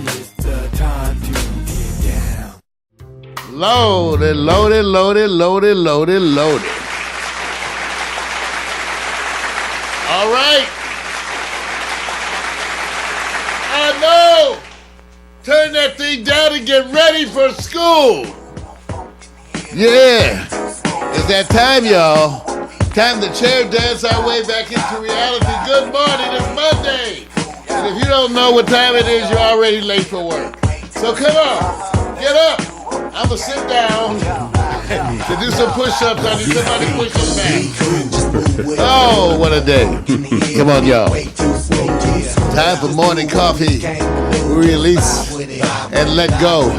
It's the time to get down. Loaded. All right. I know. Turn that thing down and get ready for school. Yeah. It's that time, y'all. Time to chair dance our way back into reality. Good morning, it's Monday. And if you don't know what time it is, you're already late for work. So come on, get up. I'm going to sit down to do some push-ups. I need somebody to push us back. Oh, what a day. Come on, y'all. Time for morning coffee. We release and let go.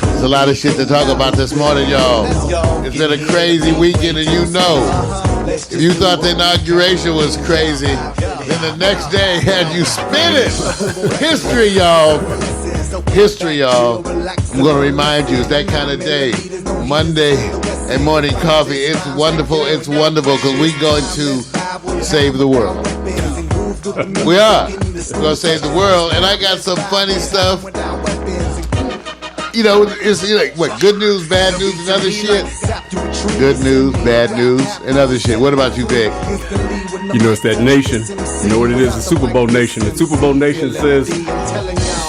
There's a lot of shit to talk about this morning, y'all. It's been a crazy weekend, and you know, if you thought the inauguration was crazy, then the next day had you spinning. History, y'all. History, y'all. I'm going to remind you, it's that kind of day. Monday and morning coffee. It's wonderful, because we're going to save the world. We are. We're going to save the world, and I got some funny stuff. You know, it's like, what, good news, bad news, and other shit? Good news, bad news, and other shit. What about you, Vic? You know, it's that nation. You know what it is? The Super Bowl Nation. The Super Bowl Nation says,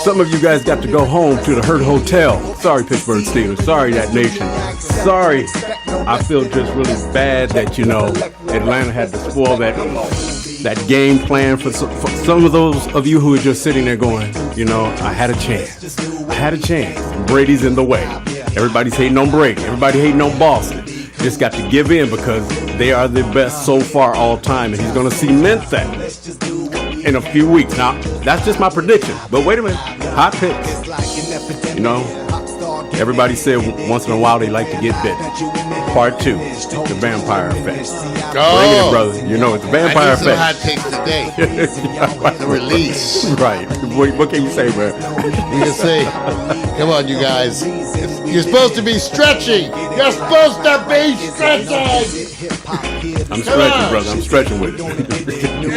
some of you guys got to go home to the HOtt Hotel. Sorry, Pittsburgh Steelers. Sorry, that nation. Sorry. I feel just really bad that, you know, Atlanta had to spoil that game plan for some of those of you who are just sitting there going, you know, I had a chance. Brady's in the way. Everybody's hating on Brady. Everybody hating on Boston. Just got to give in because they are the best so far all time, and he's going to cement that in a few weeks. Now, that's just my prediction. But wait a minute. Hot picks. You know, everybody said once in a while they like to get bit. Part 2, the vampire effect. Oh. Bring it in, brother. You know, it's the vampire effect. Hot takes today. The release. Right. What can you say, man? You can say, come on, you guys. You're supposed to be stretching. You're supposed to be stretching. I'm stretching, brother. I'm stretching with you.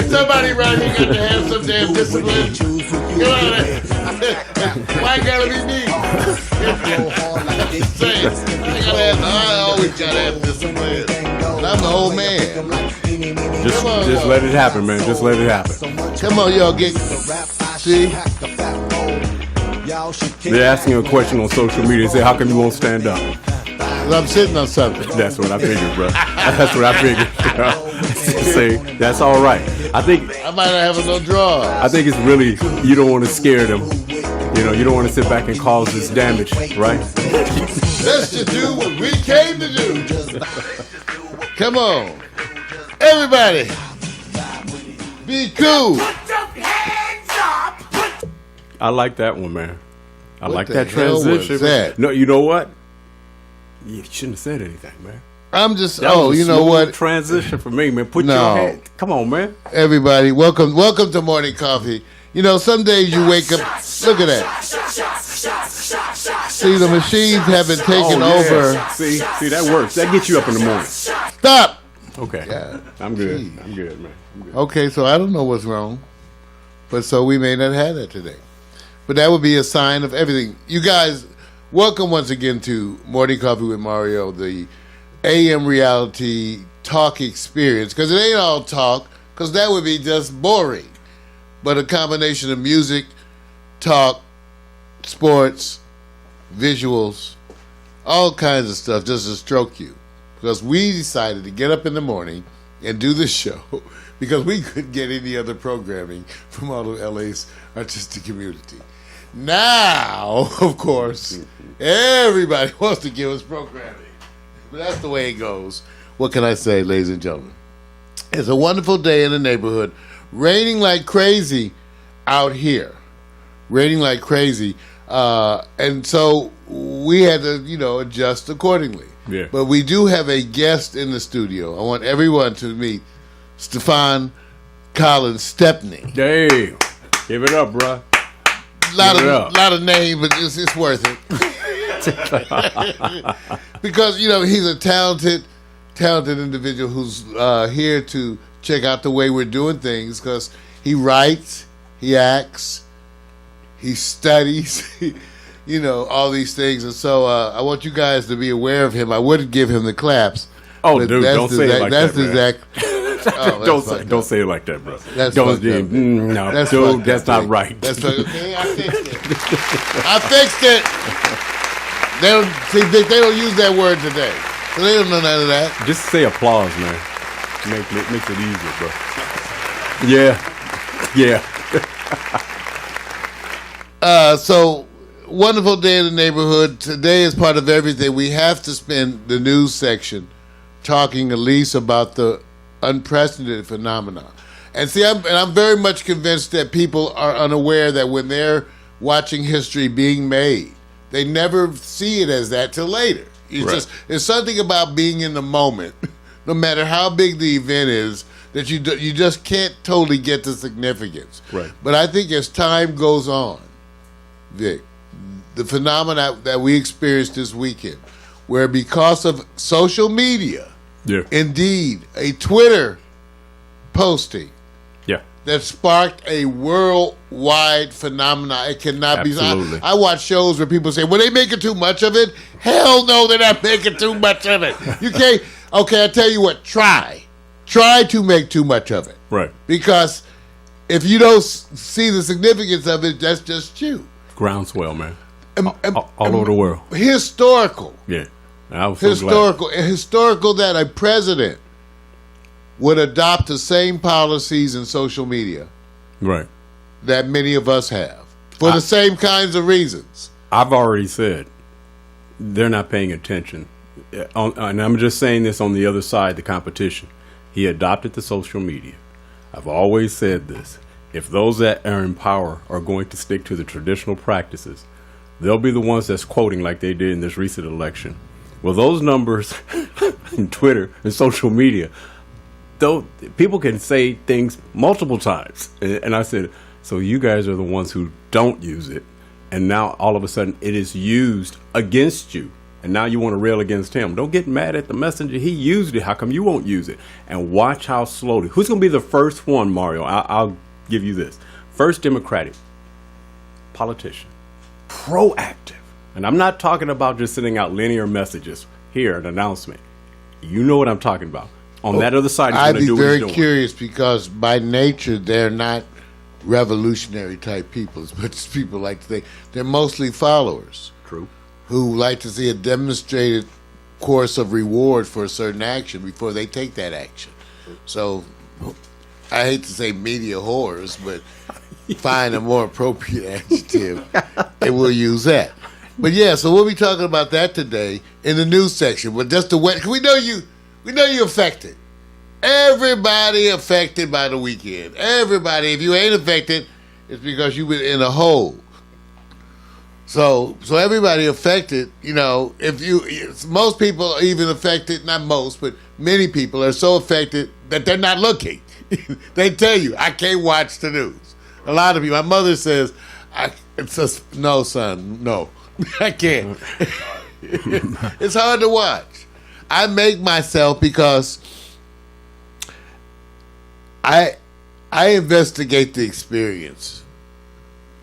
Somebody around here got to have some damn discipline. Come on. Why gotta be me? I always gotta have discipline. I'm the old man. Just let it happen, man. Just let it happen. Come on, y'all. See? They're asking a question on social media. They say, how come you won't stand up? I'm sitting on something. That's what I figured, bro. That's what I figured. Say, that's all right. I think I might not have no draws. I think it's really, you don't want to scare them. You know, you don't want to sit back and cause this damage, right? Let's just do what we came to do. Come on. Everybody. Be cool. I like that one, man. I like the that hell transition. was that? No, you know what? You shouldn't have said anything, man. I'm just, That was a you know smooth what? transition for me, man. Put No. your hand. Come on, man. Everybody, welcome to Morning Coffee. You know, some days you wake up, look at that. See, the machines have been taken over. See, that works. That gets you up in the morning. Stop. Okay. Yeah. I'm good. Jeez. I'm good, man. I'm good. Okay, so I don't know what's wrong. But so we may not have that today. But that would be a sign of everything. You guys, welcome once again to Morning Coffee with Mario, the AM reality talk experience. Because it ain't all talk, because that would be just boring. But a combination of music, talk, sports, visuals, all kinds of stuff just to stroke you. Because we decided to get up in the morning and do this show because we couldn't get any other programming from all of LA's artistic community. Now, of course, everybody wants to give us programming. But that's the way it goes. What can I say, ladies and gentlemen? It's a wonderful day in the neighborhood. Raining like crazy out here. Raining like crazy. And so we had to, adjust accordingly. Yeah. But we do have a guest in the studio. I want everyone to meet Stefan Collins Stepney. Hey, give it up, bro. Lot of name, but it's worth it. Because, he's a talented individual who's here to check out the way we're doing things because he writes, he acts, He studies, you know, all these things. And so I want you guys to be aware of him. I wouldn't give him the claps. Oh, dude, don't say it like that, man. That's Don't say it like that, bro. That's don't, fucked up. no, That's dude, fucked that's up, not right. That's fucked up. Okay, I fixed it. I fixed it. They don't see, Vic, they don't use that word today. So they don't know none of that. Just say applause, man. Makes it easier, bro. Yeah. So wonderful day in the neighborhood. Today is part of everything. We have to spend the news section talking at least about the unprecedented phenomenon. And see, I'm very much convinced that people are unaware that when they're watching history being made, they never see it as that till later. It's something about being in the moment, no matter how big the event is, that you just can't totally get the significance. Right. But I think as time goes on, Vic, the phenomena that we experienced this weekend, where because of social media, indeed, a Twitter posting that sparked a worldwide phenomenon. It cannot Absolutely. be. I watch shows where people say, well, they making too much of it. Hell no, they're not making too much of it. You can't. Okay, I tell you what, try to make too much of it. Right. Because if you don't see the significance of it, that's just you. Groundswell, man. All over the world. Historical. Yeah. I was so glad. Historical that a president would adopt the same policies in social media that many of us have for the same kinds of reasons. I've already said they're not paying attention. And I'm just saying this on the other side, the competition. He adopted the social media. I've always said this. If those that are in power are going to stick to the traditional practices, they'll be the ones that's quoting like they did in this recent election. Well, those numbers in Twitter and social media, though, people can say things multiple times. And I said, so you guys are the ones who don't use it. And now all of a sudden it is used against you. And now you want to rail against him. Don't get mad at the messenger. He used it. How come you won't use it? And watch how slowly. Who's going to be the first one, Mario? I'll give you this. First Democratic politician. Proactive. And I'm not talking about just sending out linear messages. Here, an announcement. You know what I'm talking about. On that other side, I'd be very curious because by nature, they're not revolutionary type people as much as people like to think. They're mostly followers. True. Who like to see a demonstrated course of reward for a certain action before they take that action. So, I hate to say media whores, but find a more appropriate adjective, and we'll use that. But yeah, so we'll be talking about that today in the news section. But just the way, we know you affected. Everybody affected by the weekend. Everybody. If you ain't affected, it's because you've been in a hole. So everybody affected, you know, most people are even affected, not most, but many people are so affected that they're not looking. They tell you, I can't watch the news. A lot of you, my mother says, no, son, no, I can't. It's hard to watch. I make myself because I investigate the experience.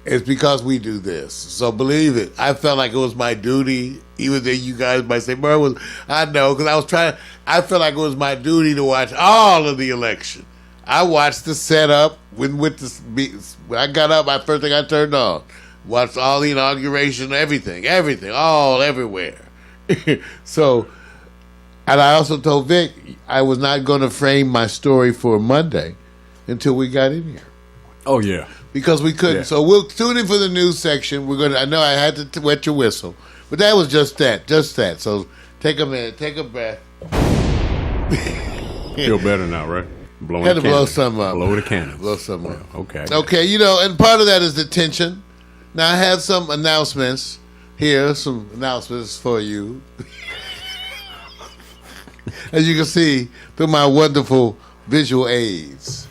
It's because we do this. So believe it, I felt like it was my duty, even though you guys might say, I know, because I felt like it was my duty to watch all of the election. I watched the setup when I got up, my first thing I turned on. Watched all the inauguration, everything, all everywhere. So, and I also told Vic I was not going to frame my story for Monday until we got in here. Oh, yeah. Because we couldn't. Yeah. So we'll tune in for the news section. I know I had to wet your whistle, but that was just that. So take a minute, take a breath. Feel better now, right? Had to blow something up. Blow the candle. Blow something up. Okay. Okay, you know, and part of that is the tension. Now I have some announcements here, some announcements for you. As you can see through my wonderful visual aids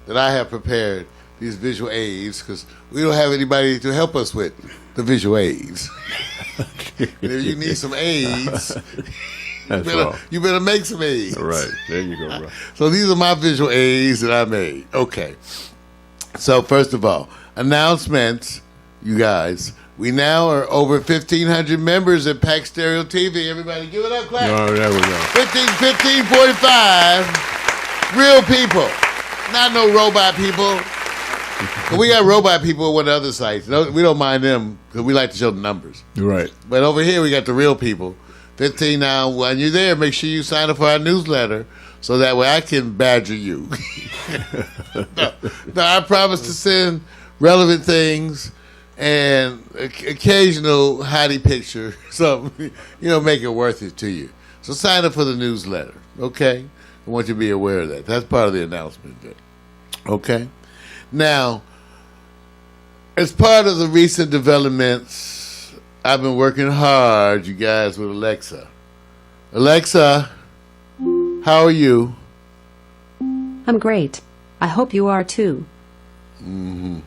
that I have prepared, these visual aids, because we don't have anybody to help us with the visual aids. And if you need some aids, you better make some aids. All right, there you go, bro. So these are my visual aids that I made. Okay. So first of all, announcements you guys. We now are over 1,500 members at Pax Stereo TV. Everybody give it up, clap. Oh, there we go. 1545. Real people. Not no robot people. We got robot people at one of the other sites. We don't mind them because we like to show the numbers. Right. But over here, we got the real people. 15 now. When you're there, make sure you sign up for our newsletter so that way I can badger you. No, I promise to send relevant things and occasional hottie picture, something, make it worth it to you. So sign up for the newsletter, okay? I want you to be aware of that. That's part of the announcement there, okay? Now, as part of the recent developments, I've been working hard, you guys, with Alexa. Alexa, how are you? I'm great. I hope you are too. Mm-hmm.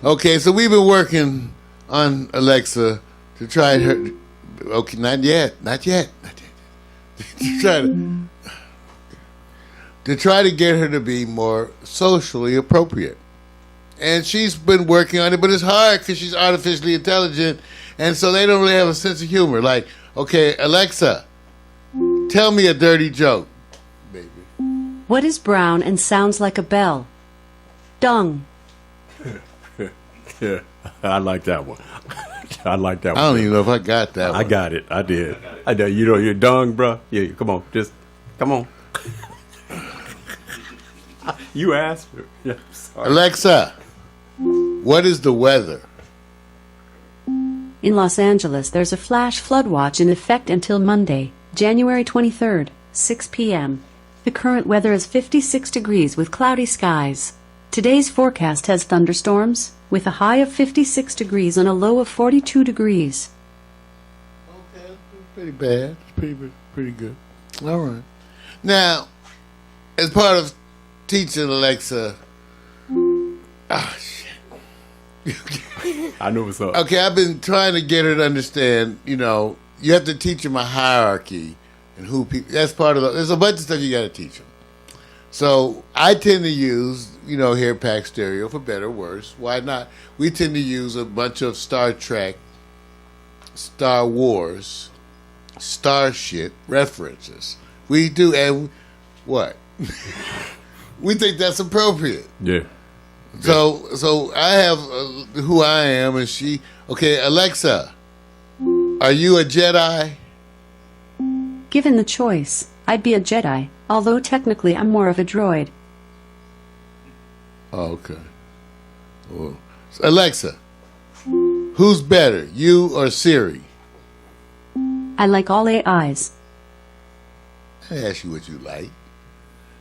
Okay, so we've been working on Alexa to try her. Okay, not yet. to try to get her to be more socially appropriate. And she's been working on it, but it's hard because she's artificially intelligent, and so they don't really have a sense of humor. Like, okay, Alexa, tell me a dirty joke, baby. What is brown and sounds like a bell? Dung. Yeah, I like that one. I like that one. I don't even know if I got that one. I got it. I did. You're dung, bro. Yeah, come on. Just, come on. You asked her. Yeah, sorry. Alexa, what is the weather? In Los Angeles, there's a flash flood watch in effect until Monday, January 23rd, 6 p.m. The current weather is 56 degrees with cloudy skies. Today's forecast has thunderstorms, with a high of 56 degrees and a low of 42 degrees. Okay, that's pretty bad. It's pretty good. All right. Now, as part of teaching Alexa, shit. I know what's up. Okay, I've been trying to get her to understand, you have to teach them a hierarchy and who people, that's part of there's a bunch of stuff you got to teach them. So I tend to use, here at Pax Stereo, for better or worse, why not? We tend to use a bunch of Star Trek, Star Wars, Starship references. We do, and what? We think that's appropriate. Yeah. So I have who I am, and she. Okay, Alexa, are you a Jedi? Given the choice, I'd be a Jedi, although technically I'm more of a droid. Oh, okay. Well, Alexa, who's better, you or Siri? I like all AIs. I ask you what you like.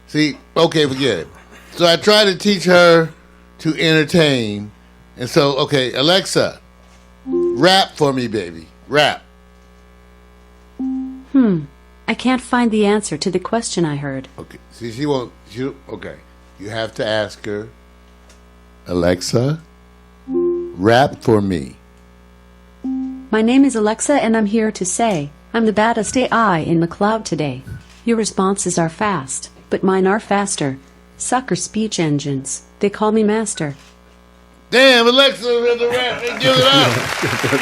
See, okay, forget it. So I try to teach her to entertain, and so, okay, Alexa, rap for me, baby. Rap. I can't find the answer to the question I heard. Okay, see, she won't, okay. You have to ask her, Alexa, rap for me. My name is Alexa and I'm here to say, I'm the baddest AI in the cloud today. Your responses are fast, but mine are faster. Sucker speech engines. They call me master. Damn, Alexa read the rap. Give it up.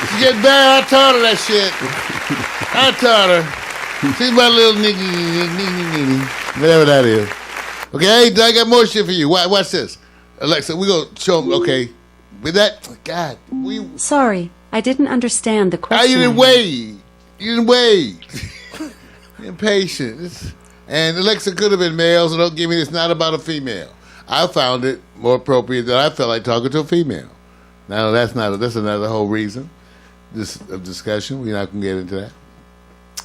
She getting bad. I taught her that shit. I taught her. She's my little niggy, whatever that is. Okay, hey, I got more shit for you. Watch this. Alexa, we gonna show them, okay. With that, God, Sorry, I didn't understand the question. You didn't wait. You didn't wait. Impatient. And Alexa could have been male, so don't give me this. Not about a female. I found it more appropriate that I felt like talking to a female. Now that's another whole reason of discussion. We're not gonna get into that,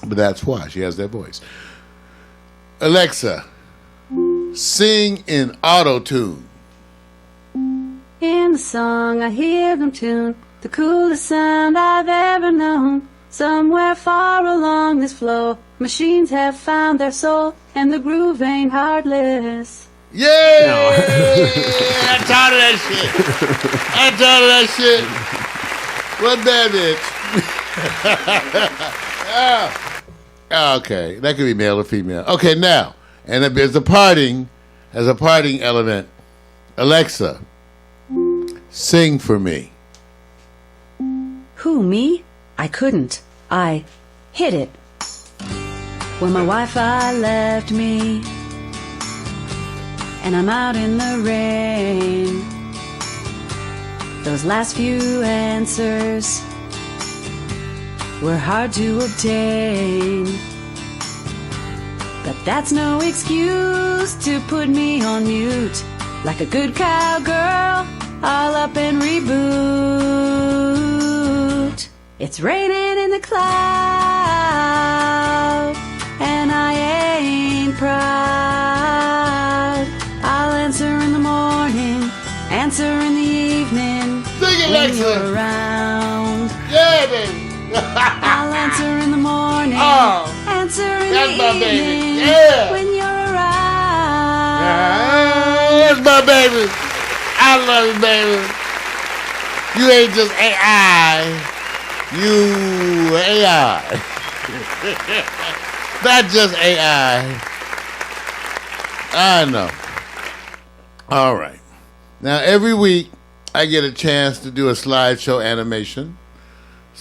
but that's why she has that voice. Alexa, sing in auto-tune. In the song I hear them tune, the coolest sound I've ever known. Somewhere far along this flow, machines have found their soul, and the groove ain't heartless. Yeah! I taught her that shit. What that bitch? Okay, that could be male or female. Okay, now, and as a parting element, Alexa, sing for me. Who, me? I couldn't. I hit it. When my Wi-Fi left me, and I'm out in the rain. Those last few answers were hard to obtain, but that's no excuse to put me on mute. Like a good cowgirl, I'll up and reboot. It's raining in the cloud, and I ain't proud. I'll answer in the morning, answer in the evening. Sing it, when Lexa. you're around. Yeah, baby. I'll answer in the morning, answer in that's the my evening. baby. Yeah. When you're around. That's my baby. I love you, baby. You ain't just AI. You AI. Not just AI. I know. All right. Now, every week, I get a chance to do a slideshow animation.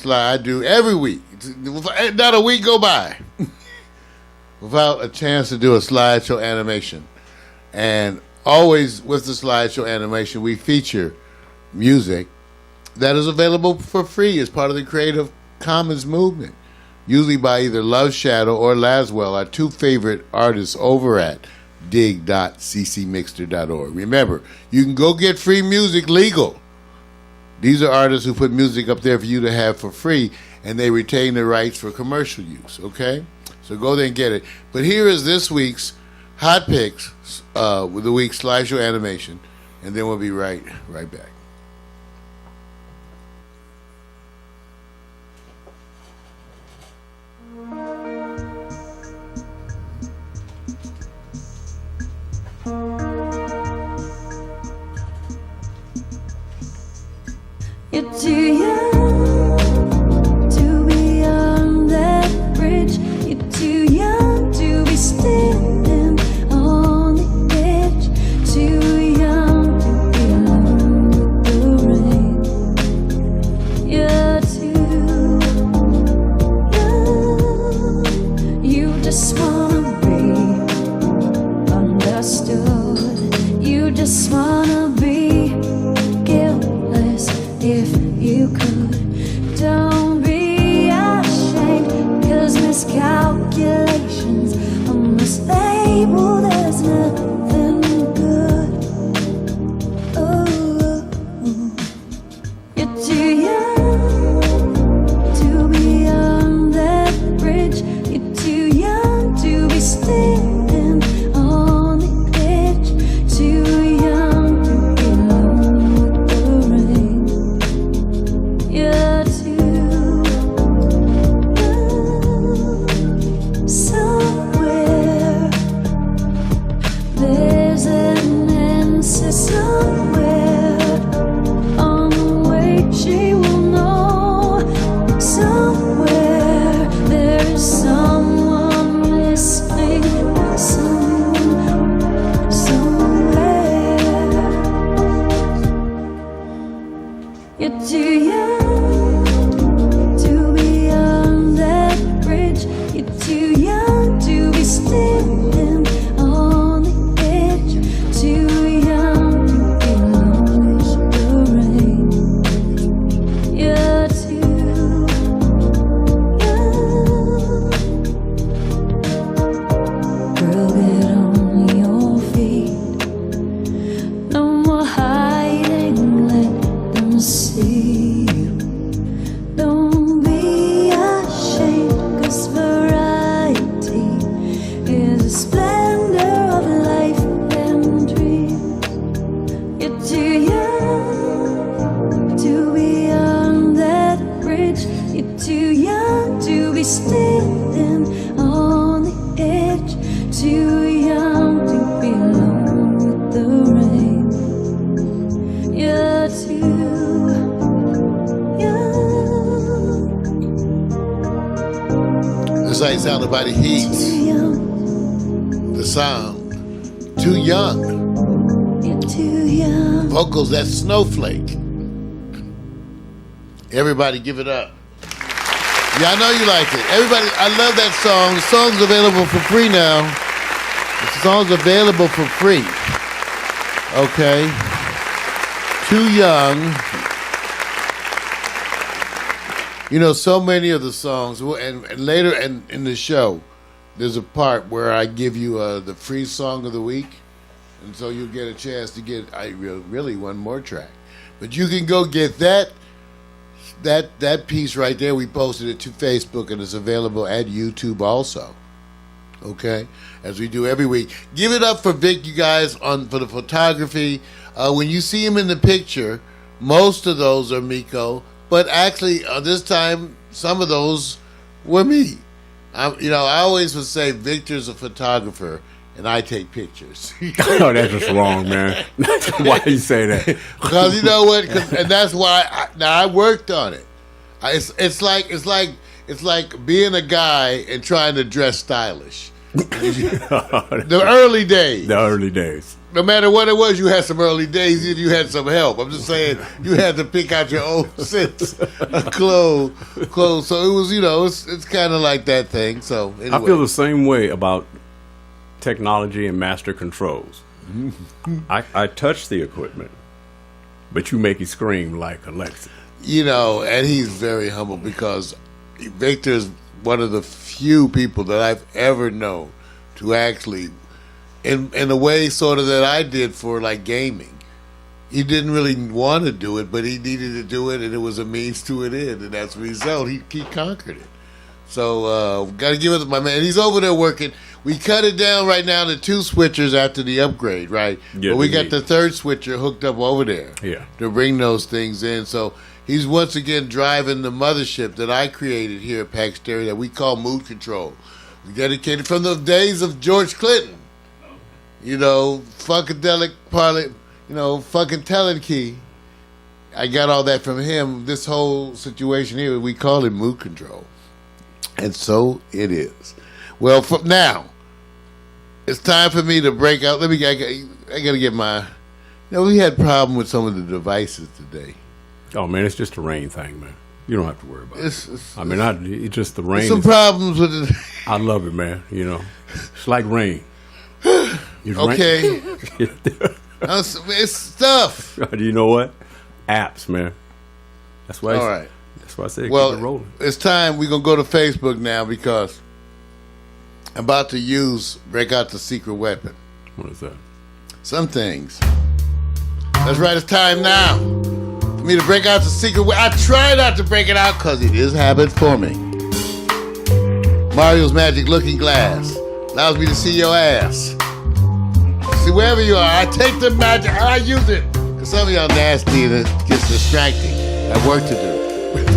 I do every week. Not a week go by without a chance to do a slideshow animation. And always with the slideshow animation, we feature music that is available for free as part of the Creative Commons movement, usually by either Love Shadow or Laswell, our two favorite artists over at dig.ccmixter.org. Remember, you can go get free music legal. These are artists who put music up there for you to have for free, and they retain the rights for commercial use, okay? So go there and get it. But here is this week's Hot Picks with the week's slideshow animation, and then we'll be right back. You're too young to be on that bridge. You're too young to be standing on the edge. Too young to be alone with the rain. You're too young. You just wanna be understood. You just wanna be guiltless. If you could, don't be ashamed, 'cause miscalculations on this label, there's nothing good. Oh, you're too young to be on that bridge. You're too young to be standing on the edge. Too young to be alone with the rain. You're too young. Somewhere there's an answer. Somewhere on the way she will know. Somewhere there is someone listening. Somewhere. You're too young to be on that bridge. You're too young to be standing on the edge. Too young to be alone with the rain. You're too young. Girl, get on your feet. No more hiding, let them see you. Don't be ashamed, 'cause variety is the splendor of life and dreams. You're too young to be on that bridge. You're too young to be standing on the edge. Too young to be alone with the rain. You're too young. This ain't sounded by the Heats. Too young. The sound. Too young. You're too young. Vocals, that Snowflake. Everybody give it up. Yeah, I know you like it. Everybody, I love that song. The song's available for free now. The song's available for free. Okay. Too Young. You know, so many of the songs, and later in the show, there's a part where I give you the free song of the week, and so you'll get a chance to get really one more track. But you can go get that piece right there. We posted it to Facebook, and it's available at YouTube also. Okay, as we do every week. Give it up for Vic, you guys, for the photography. When you see him in the picture, most of those are Miko, but actually this time some of those were me. I always would say Victor's a photographer and I take pictures. Oh, that's just wrong, man. Why you say that? Because you know what? And that's why I worked on it. It's like being a guy and trying to dress stylish. The early days. The early days. No matter what it was, you had some early days and you had some help. I'm just saying, you had to pick out your own sets of clothes. So it was, it's kind of like that thing. So anyway. I feel the same way about technology and master controls. I touch the equipment, but you make it scream like Alexa. And he's very humble because Victor's one of the few people that I've ever known to actually, in a way sort of that I did for like gaming. He didn't really want to do it, but he needed to do it, and it was a means to an end, and that's the result. He conquered it. So got to give it to my man. He's over there working. We cut it down right now to 2 switchers after the upgrade, right? Yeah, but we got the 3rd switcher hooked up over there to bring those things in. So he's once again driving the mothership that I created here at Pax Stereo that we call Mood Control. We dedicated from the days of George Clinton. Funkadelic parlay, fucking telling key. I got all that from him. This whole situation here, we call it Mood Control. And so it is. Well, now, it's time for me to break out. I got to get my... we had a problem with some of the devices today. Oh, man, it's just a rain thing, man. You don't have to worry about it. It's just the rain. Some problems with it. I love it, man. It's like rain. Okay. It's stuff. You know what? Apps, man. That's why. All right. That's why I said keep it well, rolling. It's time. We're going to go to Facebook now because I'm about to break out the secret weapon. What is that? Some things. That's right. It's time now for me to break out the secret weapon. I try not to break it out because it is habit forming. Mario's magic looking glass allows me to see your ass. See, wherever you are, I take the magic, I use it. Because some of y'all nasty and it gets distracting. I have work to do.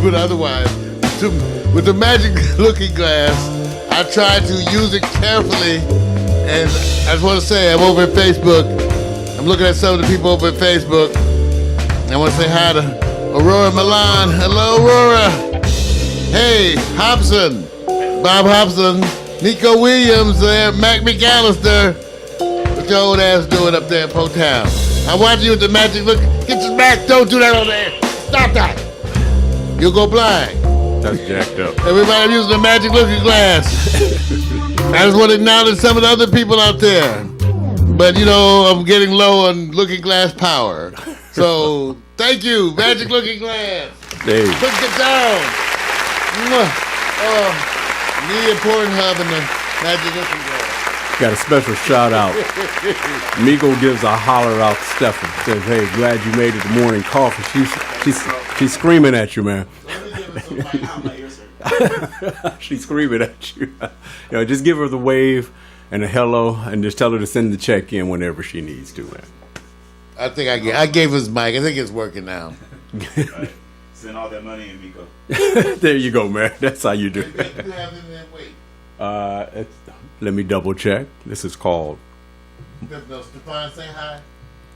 But otherwise, with the magic looking glass, I try to use it carefully. And I just want to say, I'm over at Facebook. I'm looking at some of the people over at Facebook. I want to say hi to Aurora Milan. Hello, Aurora. Hey, Hobson. Bob Hobson. Nico Williams there. Mac McAllister. What your old ass doing up there in Po Town? I'm watching you with the magic look. Get your back. Don't do that over there. Stop that. You'll go blind. That's jacked up. Everybody, I'm using the magic looking glass. I just want to acknowledge some of the other people out there. But, I'm getting low on looking glass power. So, thank you, magic looking glass. Hey. Put it down. Me and Pornhub and the magic looking glass. Got a special shout out. Miko gives a holler out to Stefan. Says, hey, glad you made it the morning coffee. She's screaming at you, man. She's screaming at you. Just give her the wave and a hello and just tell her to send the check in whenever she needs to, man. I think I gave his mic. I think it's working now. Right. Send all that money in, Miko. There you go, man. That's how you do it. You have it in that way. Let me double check. This is called. Stefan, say hi.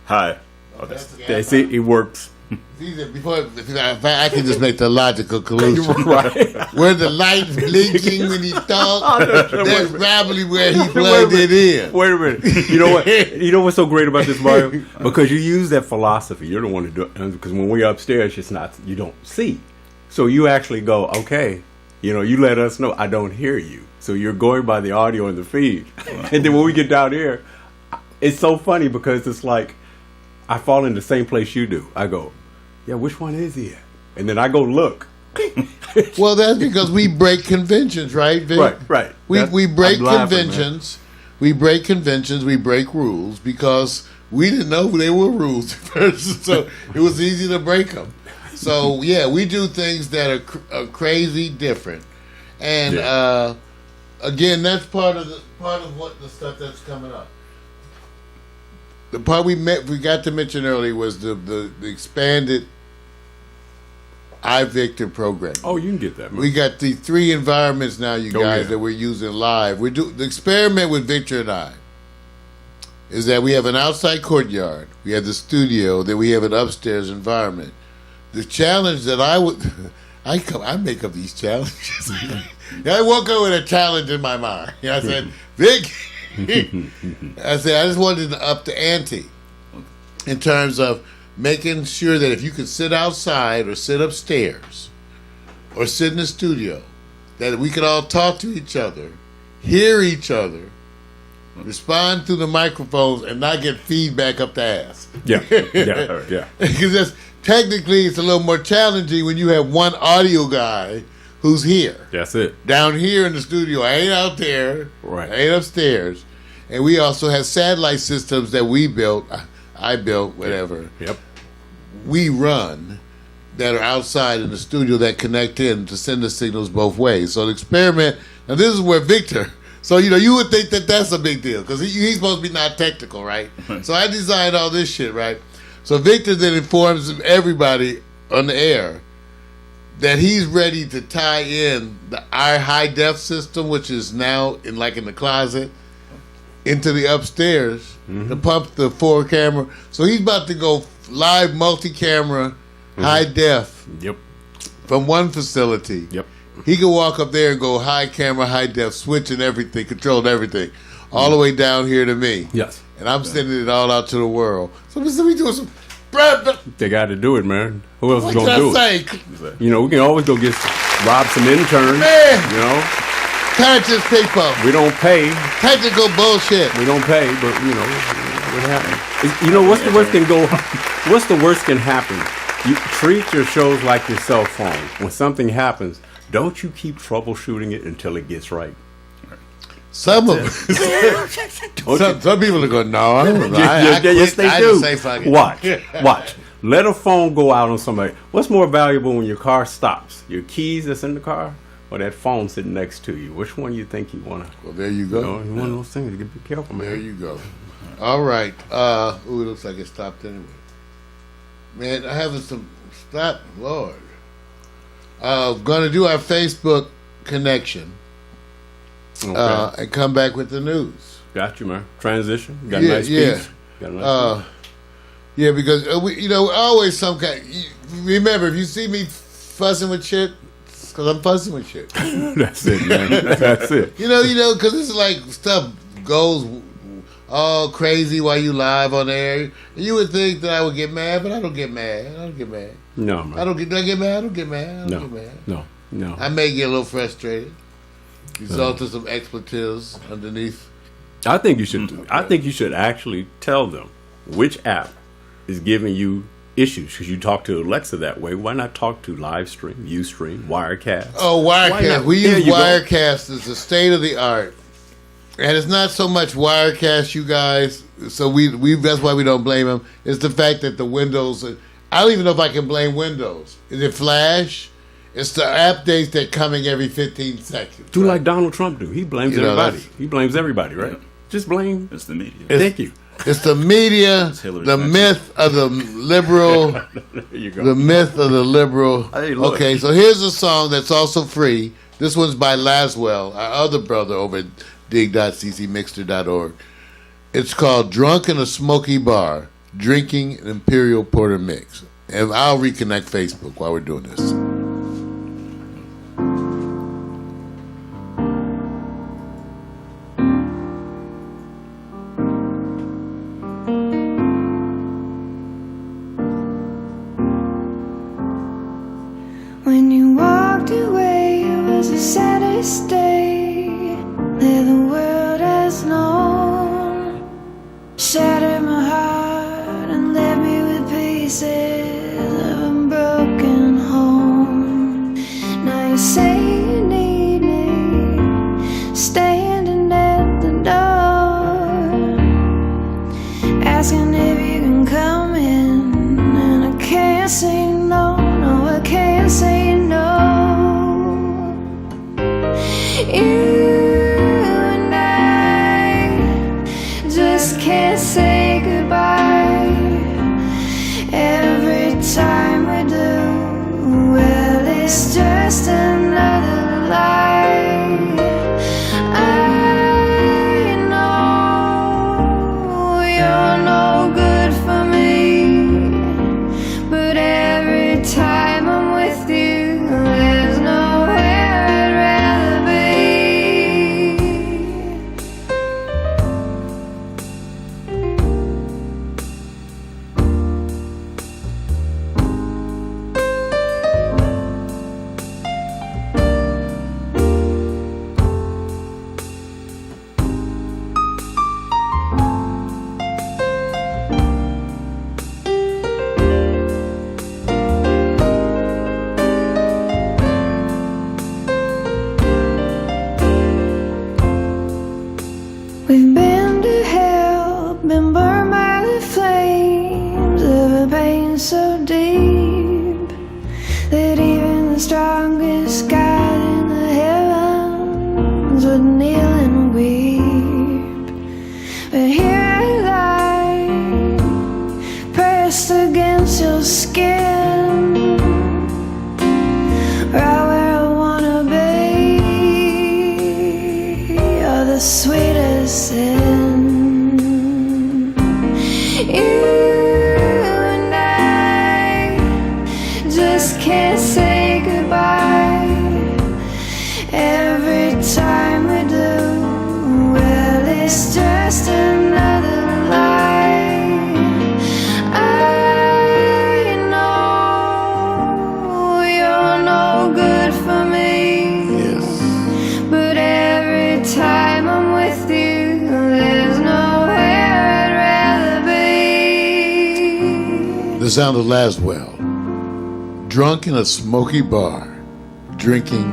Hi. Oh, that's okay. Yeah, see, it works. I can just make the logical conclusion. Right. Where the lights blinking when he talks, that's probably where he plugged it in. Wait a minute. You know what? You know what's so great about this, Mario? Because you use that philosophy. You're the one to do it. Because when we're upstairs, it's not. You don't see. So you actually go, okay, you let us know I don't hear you. So you're going by the audio in the feed. And then when we get down here, it's so funny because it's like I fall in the same place you do. I go, yeah, which one is he at? And then I go look. Well, that's because we break conventions, right, Vic? Right. We break I'm laughing, conventions. We break conventions. We break rules because we didn't know they were rules first, so it was easy to break them. So yeah, we do things that are crazy different, and again, that's part of what the stuff that's coming up. The part we got to mention earlier was the expanded iVictor program. Oh, you can get that, man. We got the 3 environments now, you guys, that we're using live. The experiment with Victor and I is that we have an outside courtyard, we have the studio, then we have an upstairs environment. The challenge that I make up these challenges. I woke up with a challenge in my mind. I said, Vic, I just wanted to up the ante in terms of making sure that if you could sit outside or sit upstairs or sit in the studio, that we could all talk to each other, hear each other, respond through the microphones, and not get feedback up the ass. Yeah. Because technically it's a little more challenging when you have one audio guy who's here. That's it. Down here in the studio. I ain't out there. Right. I ain't upstairs. And we also have satellite systems that we built. I built, whatever. Yep. We run that are outside in the studio that connect in to send the signals both ways. So the experiment, now this is where Victor, so you would think that that's a big deal because he's supposed to be not technical, right? So I designed all this shit, right? So Victor then informs everybody on the air that he's ready to tie in our high def system, which is now in the closet, into the upstairs to pump the 4 camera. So he's about to go live multi-camera high def from one facility. Yep. He can walk up there and go high camera, high def, switching everything, controlling everything, all the way down here to me. Yes. And I'm sending it all out to the world. So we doing some. They got to do it, man. Who else is What going to do can I it? say? We can always go rob some interns. Man. Conscious people. We don't pay. Technical bullshit. We don't pay, but what happens? What's the worst can go? What's the worst can happen? You treat your shows like your cell phone. When something happens, don't you keep troubleshooting it until it gets right. Some of some people are going, no, I don't know. Yes, they do. Just say fuck it. Watch. Let a phone go out on somebody. What's more valuable when your car stops? Your keys that's in the car, or that phone sitting next to you? Which one you think you want to? Well, there you go. One of those things. Be careful, man. There you go. All right. It looks like it stopped anyway. Man, I having some stop. Lord. Going to do our Facebook connection. Okay. And come back with the news. Got you, man. Transition. Got a nice piece. Got a nice piece. Yeah, because always some kind. Remember, if you see me fussing with shit, it's because I'm fussing with shit. That's it, man. That's it. Because it's like stuff goes all crazy while you live on air. You would think that I would get mad, but I don't get mad. No, man. I don't get mad. I don't get mad. No. I may get a little frustrated. Result of some expletives underneath. I think you should. I think you should actually tell them which app is giving you issues, because you talk to Alexa that way. Why not talk to Livestream, Ustream, Wirecast? Oh, Wirecast. We use Wirecast as the state of the art, and it's not so much Wirecast, you guys. So we that's why we don't blame them. It's the fact that the Windows. I don't even know if I can blame Windows. Is it Flash? It's the updates that coming every 15 seconds. Do like Donald Trump do. He blames everybody. He blames everybody, right? Just blame. It's the media. Thank you. It's the media, the myth of the liberal. There you go. The myth of the liberal. Hey, look. Okay, so here's a song that's also free. This one's by Laswell, our other brother over at dig.ccmixter.org. It's called Drunk in a Smoky Bar, Drinking an Imperial Porter Mix. And I'll reconnect Facebook while we're doing this. When you walked away, it was the saddest day that the world has known. Shattered my heart and left me with pieces of a broken home. Now you say you need me, standing at the door, asking if you can come in, and I can't say no, no, I can't say no. You and I just can't say goodbye. Every time we do, well, it's just another lie. I know you're no good for me, but every time I'm with you, there's nowhere I'd rather be. We've been to hell, been burned by the flames of a pain so deep that even the strongest God in the heavens would kneel and weep. But here I lie, pressed against your skin, right where I wanna be. You're the sweetest sin. You and I just can't say goodbye. Every time we do, well, it's just another lie. I know you're no good for me, Yes. but every time I'm with you, there's nowhere I'd rather be. The sound of Laswell. Drunk in a smoky bar, drinking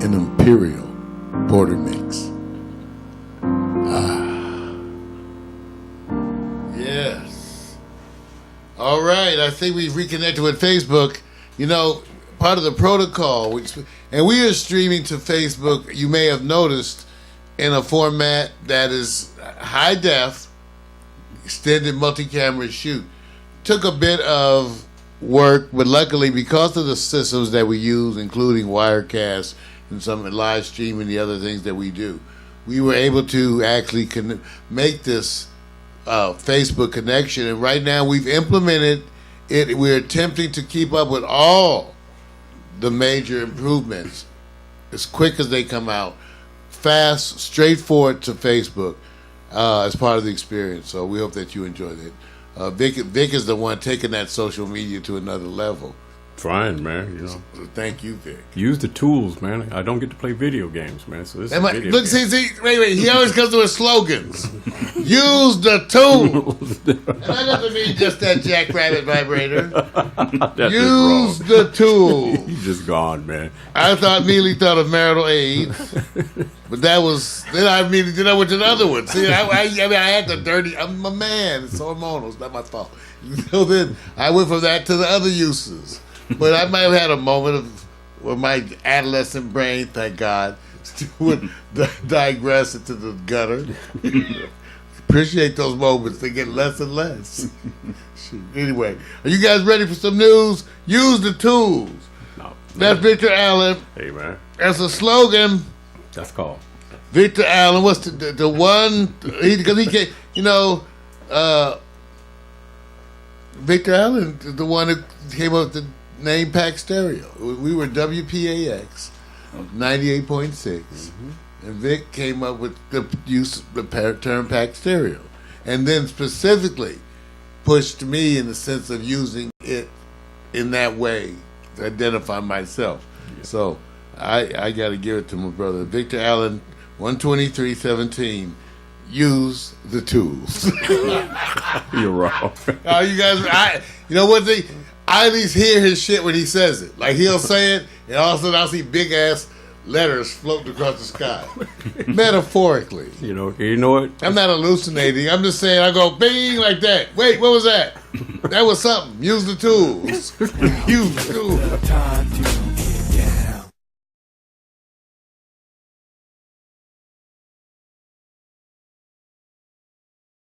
an Imperial Porter Mix. Yes. All right, I think we've reconnected with Facebook. You know, part of the protocol, and we are streaming to Facebook, you may have noticed, in a format that is high def, extended multi-camera shoot. Took a bit of work, but luckily, because of the systems that we use, including Wirecast and some live stream and the other things that we do, we were able to actually make this Facebook connection. And right now, we've implemented it. We're attempting to keep up with all the major improvements as quick as they come out, fast, straightforward to Facebook as part of the experience. So we hope that you enjoyed it. Vic is the one taking that social media to another level. Trying, man. You know, So thank you, Vic. use the tools, man. I don't get to play video games, man. So this is a video Look, game. see, wait. He always comes with slogans. Use the tools. And that doesn't mean just that jackrabbit vibrator. That's Use just wrong. the tools. You just gone, man. I immediately thought of marital aids, but that was, then I immediately went to the other one. See, I had the dirty, I'm a man, it's hormonal, it's not my fault. So then I went from that to the other uses. But I might have had a moment of where my adolescent brain, thank God, would digress into the gutter. Appreciate those moments. They get less and less. Anyway, are you guys ready for some news? Use the tools. No. That's Victor Allen. Hey, man. That's a slogan. That's called. Victor Allen. What's the one? Because he can't, Victor Allen, the one who came up with the name Pax Stereo. We were WPAX 98.6, and Vic came up with the use of the term Pax Stereo, and then specifically pushed me in the sense of using it in that way identify myself. So I got to give it to my brother Victor Allen, 123:17. Use the tools. You're wrong. You guys, you know what? I at least hear his shit when he says it. Like he'll say it, and all of a sudden I'll see big ass letters floating across the sky, metaphorically. You know what? I'm not hallucinating. I'm just saying I go bing like that. Wait, what was that? That was something. Use the tools. Use the tools. Time to